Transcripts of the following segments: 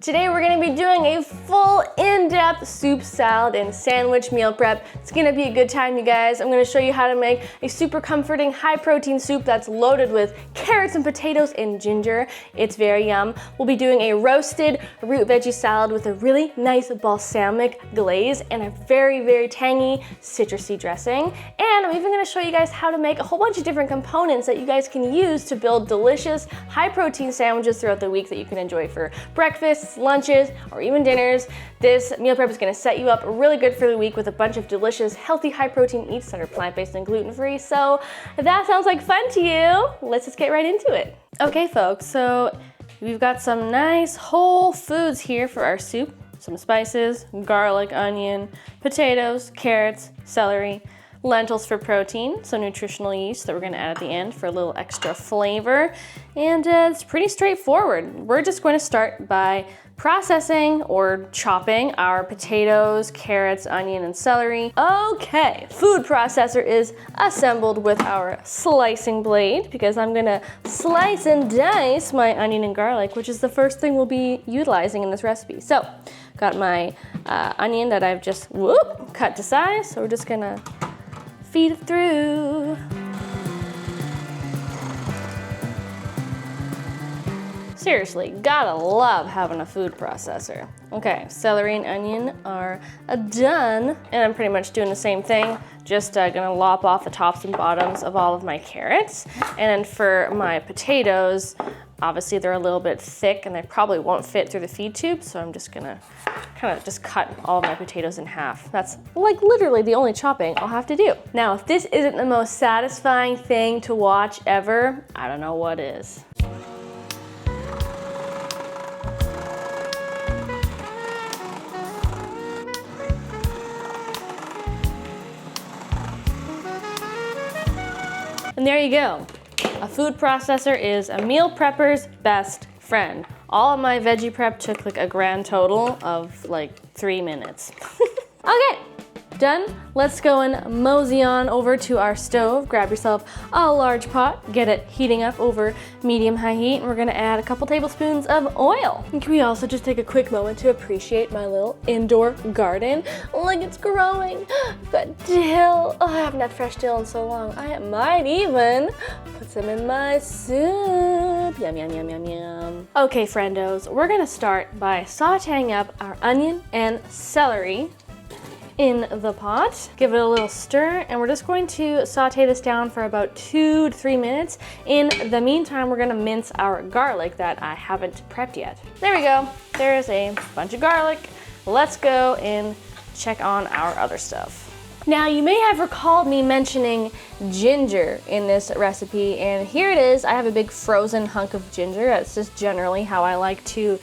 Today we're gonna be doing a full in-depth soup, salad, and sandwich meal prep. It's gonna be a good time, you guys. I'm gonna show you how to make a super comforting, high-protein soup that's loaded with carrots and potatoes and ginger. It's very yum. We'll be doing a roasted root veggie salad with a really nice balsamic glaze and a very, very tangy citrusy dressing. And I'm even gonna show you guys how to make a whole bunch of different components that you guys can use to build delicious, high-protein sandwiches throughout the week that you can enjoy for breakfast, lunches, or even dinners. This meal prep is gonna set you up really good for the week with a bunch of delicious, healthy, high-protein eats that are plant-based and gluten-free. So if that sounds like fun to you, let's just get right into it. Okay, folks, so we've got some nice whole foods here for our soup. Some spices, garlic, onion, potatoes, carrots, celery, lentils for protein, some nutritional yeast that we're gonna add at the end for a little extra flavor. And it's pretty straightforward. We're just going to start by processing or chopping our potatoes, carrots, onion, and celery. Okay, food processor is assembled with our slicing blade because I'm gonna slice and dice my onion and garlic, which is the first thing we'll be utilizing in this recipe. So, got my onion that I've just cut to size, so we're just gonna feed it through. Seriously, gotta love having a food processor. Okay, celery and onion are done, and I'm pretty much doing the same thing, just gonna lop off the tops and bottoms of all of my carrots. And then for my potatoes, obviously they're a little bit thick and they probably won't fit through the feed tube, so I'm just gonna kind of just cut all of my potatoes in half. That's like literally the only chopping I'll have to do. Now, if this isn't the most satisfying thing to watch ever, I don't know what is. And there you go. A food processor is a meal prepper's best friend. All of my veggie prep took like a grand total of like 3 minutes. Okay, done. Let's go and mosey on over to our stove. Grab yourself a large pot, get it heating up over medium-high heat, and we're gonna add a couple tablespoons of oil. And can we also just take a quick moment to appreciate my little indoor garden? Like it's growing. I've got dill. Oh, I haven't had fresh dill in so long. I might even put some in my soup. Yum, yum, yum, yum, yum. Okay, friendos, we're gonna start by sauteing up our onion and celery in the pot. Give it a little stir, and we're just going to saute this down for about 2 to 3 minutes. In the meantime, we're gonna mince our garlic that I haven't prepped yet. There we go. There's a bunch of garlic. Let's go and check on our other stuff. Now, you may have recalled me mentioning ginger in this recipe, and here it is. I have a big frozen hunk of ginger. That's just generally how I like to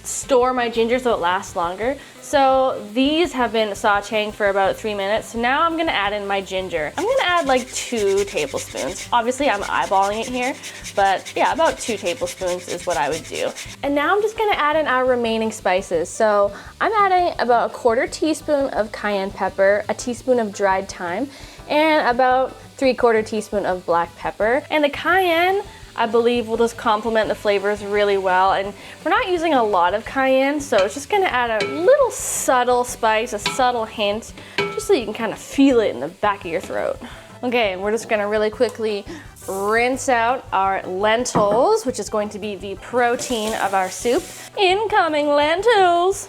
store my ginger so it lasts longer. So these have been sauteing for about 3 minutes. So now I'm gonna add in my ginger. I'm gonna add like 2 tablespoons. Obviously I'm eyeballing it here, but yeah, about 2 tablespoons is what I would do. And now I'm just gonna add in our remaining spices. So I'm adding about a 1/4 teaspoon of cayenne pepper, a teaspoon of dried thyme, and about 3/4 teaspoon of black pepper. And the cayenne, I believe, will just complement the flavors really well. And we're not using a lot of cayenne, so it's just gonna add a little subtle spice, a subtle hint, just so you can kind of feel it in the back of your throat. Okay, we're just gonna really quickly rinse out our lentils, which is going to be the protein of our soup. Incoming lentils!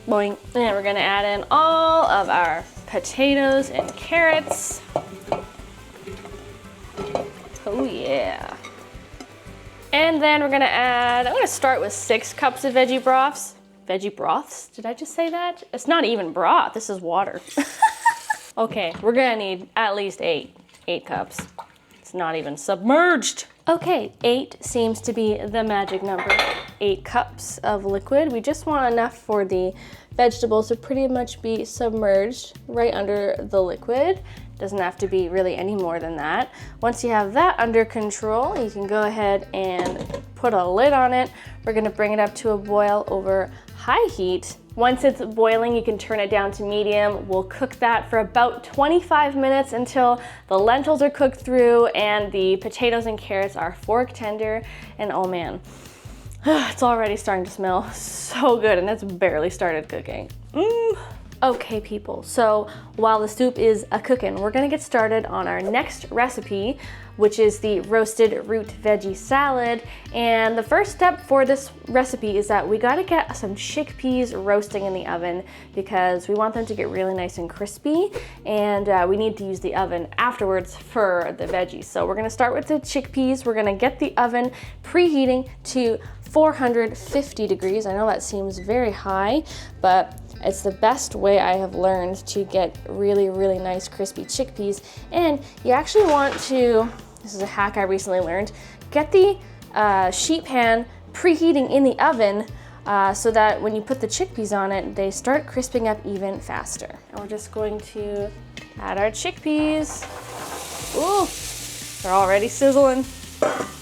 Boing. And we're gonna add in all of our potatoes and carrots. Oh yeah. And then we're gonna add, I'm gonna start with 6 cups of veggie broths. Veggie broths? Did I just say that? It's not even broth, this is water. Okay, we're gonna need at least 8 cups. It's not even submerged. Okay, 8 seems to be the magic number. 8 cups of liquid. We just want enough for the vegetables to pretty much be submerged right under the liquid. Doesn't have to be really any more than that. Once you have that under control, you can go ahead and put a lid on it. We're gonna bring it up to a boil over high heat. Once it's boiling, you can turn it down to medium. We'll cook that for about 25 minutes until the lentils are cooked through and the potatoes and carrots are fork tender. And oh man, It's already starting to smell so good, and it's barely started cooking. Okay people, so while the soup is cooking, we're gonna get started on our next recipe, which is the roasted root veggie salad. And the first step for this recipe is that we gotta get some chickpeas roasting in the oven because we want them to get really nice and crispy, and we need to use the oven afterwards for the veggies. So we're gonna start with the chickpeas. We're gonna get the oven preheating to 450 degrees. I know that seems very high, but it's the best way I have learned to get really, really nice crispy chickpeas. And you actually want to, this is a hack I recently learned, get the sheet pan preheating in the oven so that when you put the chickpeas on it, they start crisping up even faster. And we're just going to add our chickpeas. Ooh, they're already sizzling.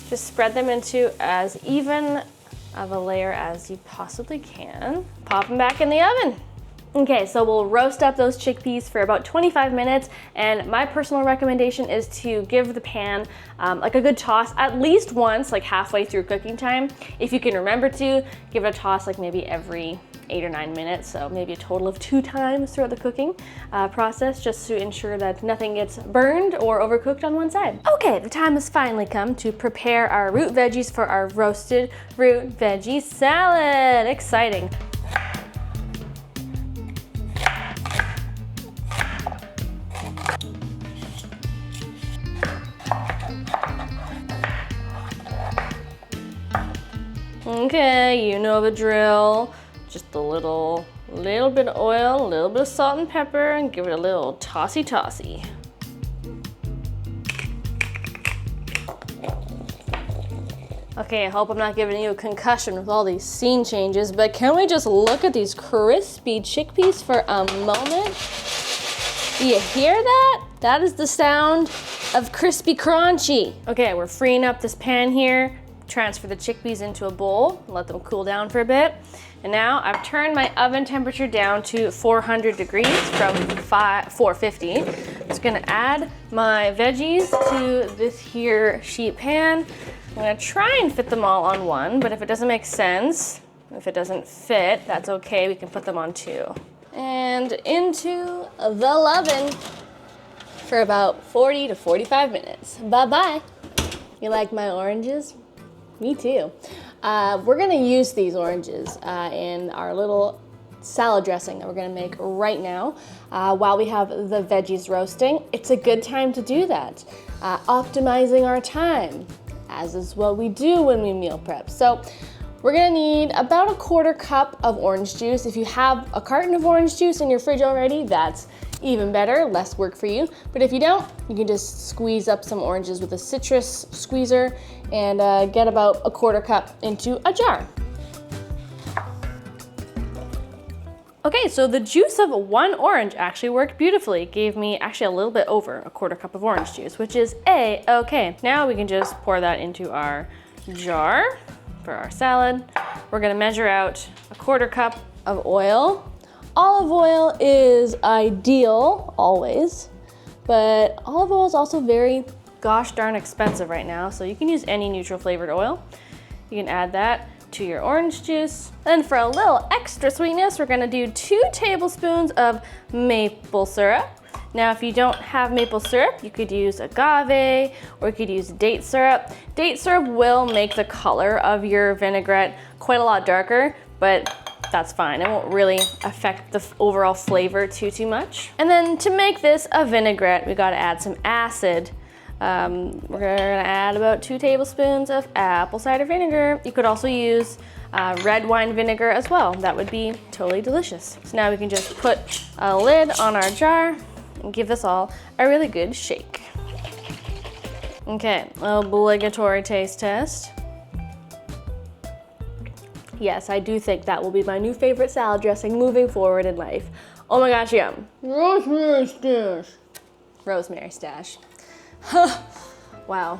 Just spread them into as even of a layer as you possibly can. Pop them back in the oven. Okay, so we'll roast up those chickpeas for about 25 minutes, and my personal recommendation is to give the pan like a good toss at least once, like halfway through cooking time. If you can remember to, give it a toss like maybe every 8 or 9 minutes, so maybe a total of 2 times throughout the cooking process, just to ensure that nothing gets burned or overcooked on one side. Okay, the time has finally come to prepare our root veggies for our roasted root veggie salad. Exciting. Okay, you know the drill. Just a little bit of oil, a little bit of salt and pepper, and give it a little tossy-tossy. Okay, I hope I'm not giving you a concussion with all these scene changes, but can we just look at these crispy chickpeas for a moment? Do you hear that? That is the sound of crispy crunchy. Okay, we're freeing up this pan here. Transfer the chickpeas into a bowl, let them cool down for a bit. And now I've turned my oven temperature down to 400 degrees from 450. I'm just gonna add my veggies to this here sheet pan. I'm gonna try and fit them all on one, but if it doesn't make sense, if it doesn't fit, that's okay, we can put them on 2. And into the oven for about 40 to 45 minutes. Bye-bye. You like my oranges? Me too. We're gonna use these oranges in our little salad dressing that we're gonna make right now while we have the veggies roasting. It's a good time to do that. Optimizing our time, as is what we do when we meal prep. So we're gonna need about a 1/4 cup of orange juice. If you have a carton of orange juice in your fridge already, that's even better, less work for you. But if you don't, you can just squeeze up some oranges with a citrus squeezer and get about a 1/4 cup into a jar. Okay, so the juice of 1 orange actually worked beautifully. It gave me actually a little bit over a 1/4 cup of orange juice, which is A-okay. Now we can just pour that into our jar for our salad. We're gonna measure out a 1/4 cup of oil. Olive oil is ideal, always, but olive oil is also very gosh darn expensive right now, so you can use any neutral flavored oil. You can add that to your orange juice. Then for a little extra sweetness, we're gonna do 2 tablespoons of maple syrup. Now, if you don't have maple syrup, you could use agave or you could use date syrup. Date syrup will make the color of your vinaigrette quite a lot darker, but that's fine. It won't really affect the overall flavor too much. And then to make this a vinaigrette, we gotta add some acid. We're gonna add about 2 tablespoons of apple cider vinegar. You could also use red wine vinegar as well. That would be totally delicious. So now we can just put a lid on our jar and give this all a really good shake. Okay, obligatory taste test. Yes, I do think that will be my new favorite salad dressing moving forward in life. Oh my gosh, yum. Rosemary stash. Rosemary stash. Wow,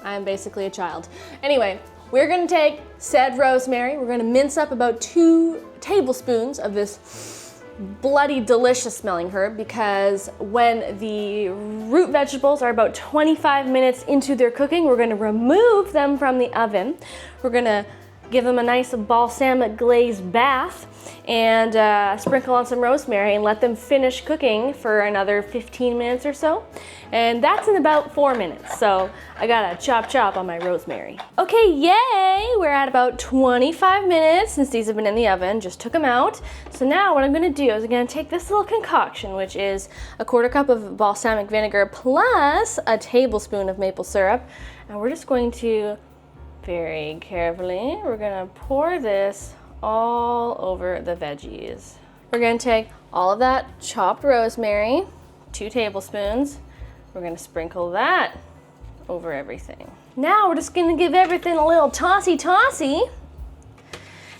I'm basically a child. Anyway, we're gonna take said rosemary, we're gonna mince up about 2 tablespoons of this bloody delicious smelling herb, because when the root vegetables are about 25 minutes into their cooking, we're gonna remove them from the oven. We're gonna give them a nice balsamic glazed bath, and sprinkle on some rosemary and let them finish cooking for another 15 minutes or so. And that's in about 4 minutes, so I gotta chop on my rosemary. Okay, yay! We're at about 25 minutes since these have been in the oven, just took them out. So now what I'm gonna do is I'm gonna take this little concoction, which is a 1/4 cup of balsamic vinegar plus a tablespoon of maple syrup, and we're just going to, very carefully, we're gonna pour this all over the veggies. We're gonna take all of that chopped rosemary, 2 tablespoons, we're gonna sprinkle that over everything. Now we're just gonna give everything a little tossy.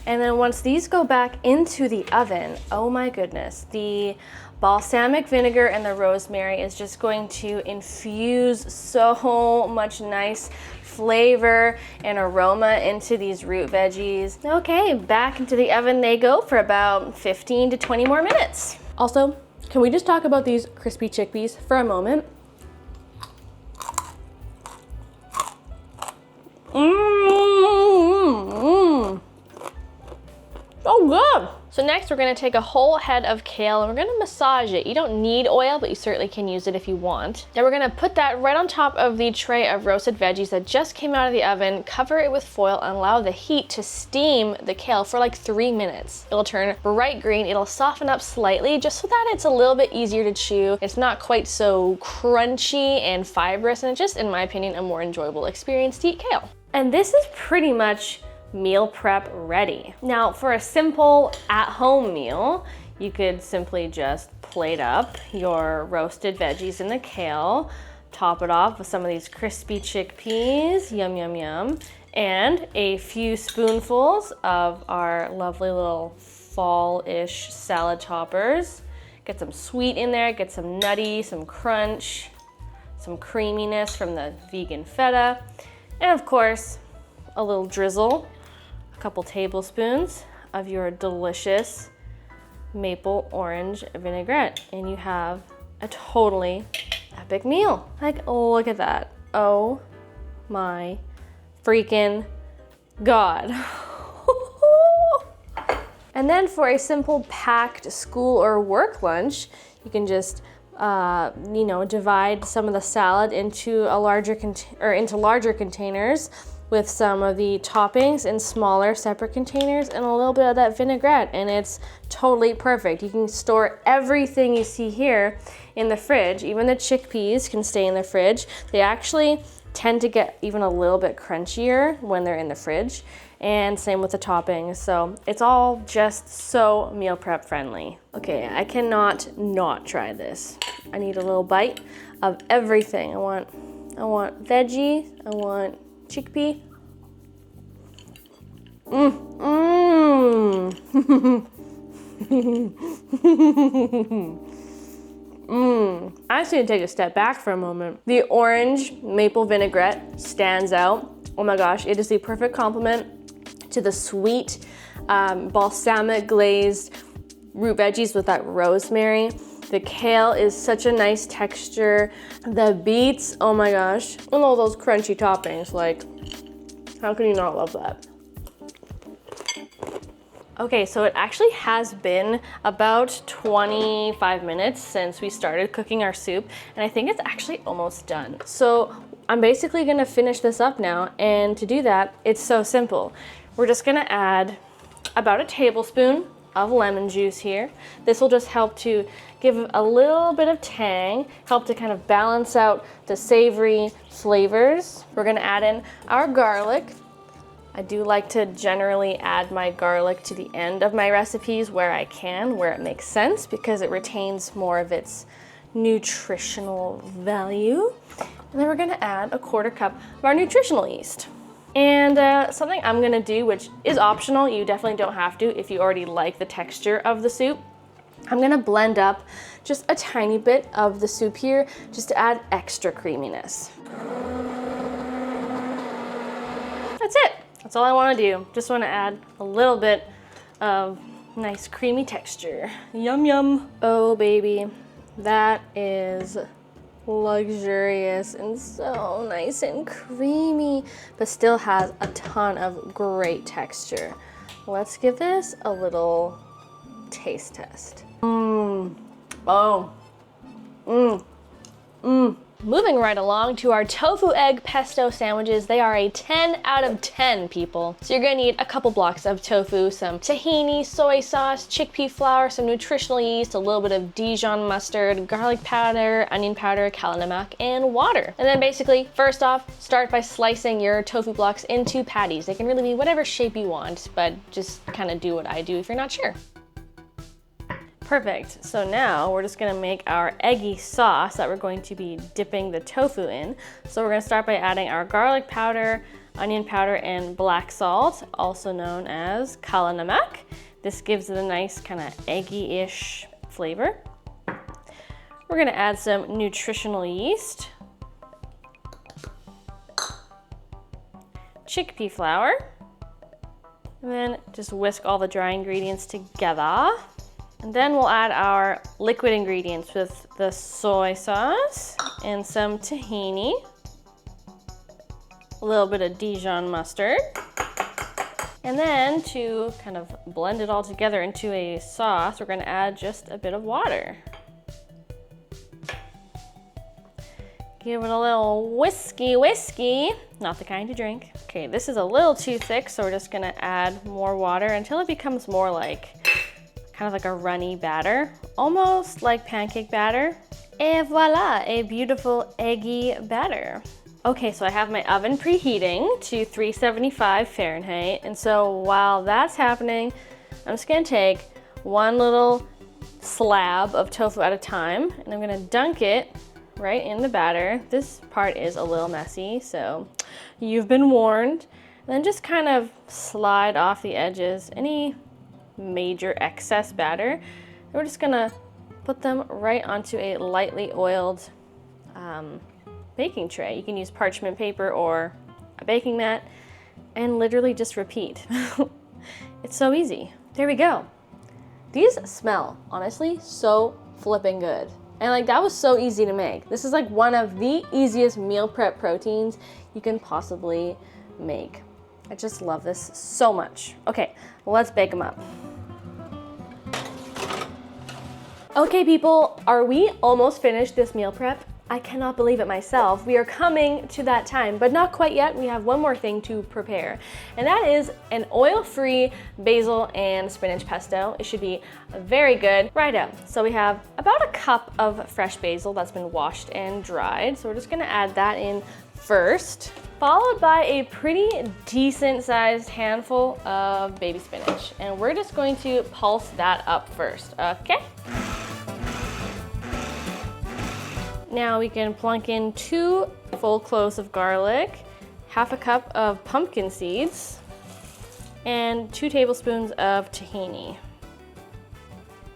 And then once these go back into the oven, oh my goodness, the balsamic vinegar and the rosemary is just going to infuse so much nice flavor and aroma into these root veggies. Okay, back into the oven they go for about 15 to 20 more minutes. Also, can we just talk about these crispy chickpeas for a moment? So good. So next we're gonna take a whole head of kale and we're gonna massage it. You don't need oil, but you certainly can use it if you want. Then we're gonna put that right on top of the tray of roasted veggies that just came out of the oven, cover it with foil and allow the heat to steam the kale for like 3 minutes. It'll turn bright green, it'll soften up slightly just so that it's a little bit easier to chew. It's not quite so crunchy and fibrous, and it's just, in my opinion, a more enjoyable experience to eat kale. And this is pretty much meal prep ready. Now for a simple at-home meal, you could simply just plate up your roasted veggies in the kale, top it off with some of these crispy chickpeas, yum, and a few spoonfuls of our lovely little fall-ish salad toppers. Get some sweet in there, get some nutty, some crunch, some creaminess from the vegan feta, and of course, a little drizzle, a couple tablespoons of your delicious maple orange vinaigrette, and you have a totally epic meal. Like, look at that. Oh my freaking God. And then for a simple packed school or work lunch, you can just divide some of the salad into larger containers with some of the toppings in smaller separate containers and a little bit of that vinaigrette, and it's totally perfect. You can store everything you see here in the fridge. Even the chickpeas can stay in the fridge. They actually tend to get even a little bit crunchier when they're in the fridge, and same with the toppings. So it's all just so meal prep friendly. Okay, I cannot not try this. I need a little bite of everything. I want veggie, I want chickpea. I just need to take a step back for a moment. The orange maple vinaigrette stands out. Oh my gosh, it is the perfect complement to the sweet balsamic glazed root veggies with that rosemary. The kale is such a nice texture. The beets, oh my gosh. And all those crunchy toppings, like, how can you not love that? Okay, so it actually has been about 25 minutes since we started cooking our soup, and I think it's actually almost done. So I'm basically gonna finish this up now, and to do that, it's so simple. We're just gonna add about a tablespoon of lemon juice here. This will just help to give a little bit of tang, help to kind of balance out the savory flavors. We're gonna add in our garlic. I do like to generally add my garlic to the end of my recipes where I can, where it makes sense, because it retains more of its nutritional value. And then we're gonna add a 1/4 cup of our nutritional yeast. And something I'm gonna do, which is optional, you definitely don't have to if you already like the texture of the soup, I'm gonna blend up just a tiny bit of the soup here just to add extra creaminess. That's it. That's all I wanna do. Just wanna add a little bit of nice creamy texture. Yum, yum. Oh baby, that is luxurious and so nice and creamy, but still has a ton of great texture. Let's give this a little taste test. Moving right along to our tofu egg pesto sandwiches. They are a 10 out of 10, people. So you're gonna need a couple blocks of tofu, some tahini, soy sauce, chickpea flour, some nutritional yeast, a little bit of Dijon mustard, garlic powder, onion powder, kale namak, and water. And then basically, first off, start by slicing your tofu blocks into patties. They can really be whatever shape you want, but just kind of do what I do if you're not sure. Perfect. So now we're just gonna make our eggy sauce that we're going to be dipping the tofu in. So we're gonna start by adding our garlic powder, onion powder, and black salt, also known as kale namak. This gives it a nice kind of eggy-ish flavor. We're gonna add some nutritional yeast, chickpea flour, and then just whisk all the dry ingredients together. And then we'll add our liquid ingredients with the soy sauce and some tahini, a little bit of Dijon mustard. And then to kind of blend it all together into a sauce, we're gonna add just a bit of water. Give it a little whiskey, not the kind you drink. Okay, this is a little too thick, so we're just gonna add more water until it becomes more like kind of like a runny batter, almost like pancake batter. Et voila, a beautiful eggy batter. Okay, so I have my oven preheating to 375 Fahrenheit. And so while that's happening, I'm just gonna take one little slab of tofu at a time, and I'm gonna dunk it right in the batter. This part is a little messy, so you've been warned. And then just kind of slide off the edges any major excess batter. And we're just gonna put them right onto a lightly oiled baking tray. You can use parchment paper or a baking mat and literally just repeat. It's so easy. There we go. These smell, honestly, so flipping good. And like, that was so easy to make. This is like one of the easiest meal prep proteins you can possibly make. I just love this so much. Okay, let's bake them up. Okay people, are we almost finished this meal prep? I cannot believe it myself. We are coming to that time, but not quite yet. We have one more thing to prepare, and that is an oil-free basil and spinach pesto. It should be very good. Righto, so we have about a cup of fresh basil that's been washed and dried. So we're just gonna add that in first, followed by a pretty decent sized handful of baby spinach. And we're just going to pulse that up first, okay? Now we can plunk in 2 full cloves of garlic, half a cup of pumpkin seeds, and 2 tablespoons of tahini,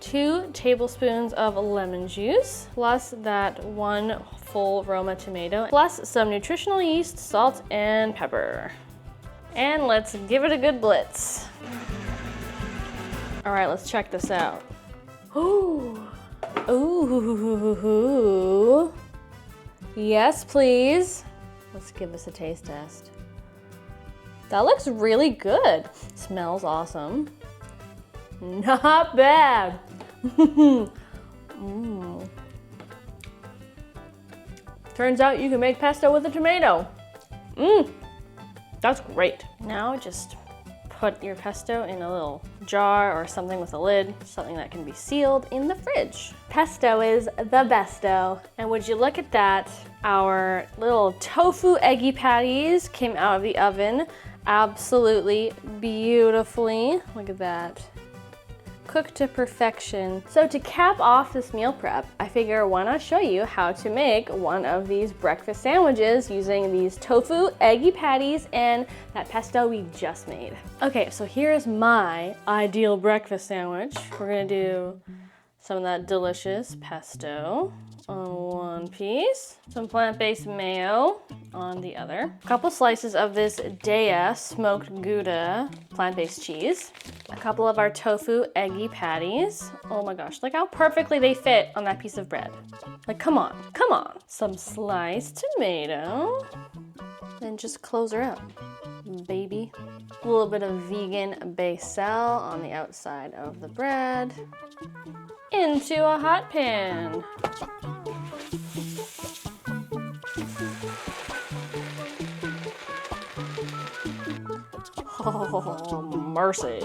2 tablespoons of lemon juice, plus that 1 full Roma tomato, plus some nutritional yeast, salt, and pepper. And let's give it a good blitz. All right, let's check this out. Ooh. Ooh. Yes, please. Let's give this a taste test. That looks really good. Smells awesome. Not bad. Turns out you can make pesto with a tomato. That's great. Now just put your pesto in a little jar or something with a lid, something that can be sealed in the fridge. Pesto is the besto. And would you look at that, our little tofu eggy patties came out of the oven absolutely beautifully. Look at that. Cooked to perfection. So to cap off this meal prep, I figure why not show you how to make one of these breakfast sandwiches using these tofu eggy patties and that pesto we just made. Okay, so here's my ideal breakfast sandwich. We're gonna do some of that delicious pesto on one piece. Some plant-based mayo on the other. A couple slices of this Daya smoked Gouda plant-based cheese. A couple of our tofu eggy patties. Oh my gosh, look how perfectly they fit on that piece of bread. Like, come on, come on. Some sliced tomato. And just close her up, baby. A little bit of vegan basil on the outside of the bread. Into a hot pan. Oh, mercy.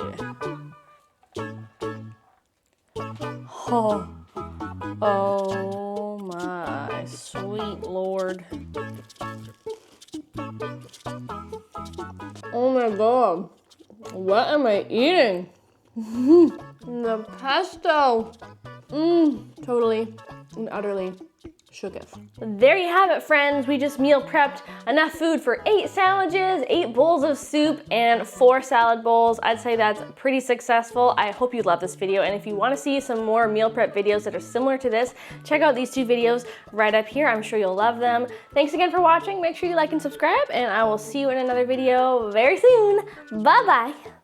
Oh my sweet Lord. Oh my God, what am I eating? The pesto. Totally and utterly shooketh. There you have it, friends. We just meal prepped enough food for 8 sandwiches, 8 bowls of soup, and 4 salad bowls. I'd say that's pretty successful. I hope you love this video, and if you want to see some more meal prep videos that are similar to this, check out these 2 videos right up here. I'm sure you'll love them. Thanks again for watching. Make sure you like and subscribe, and I will see you in another video very soon. Bye-bye.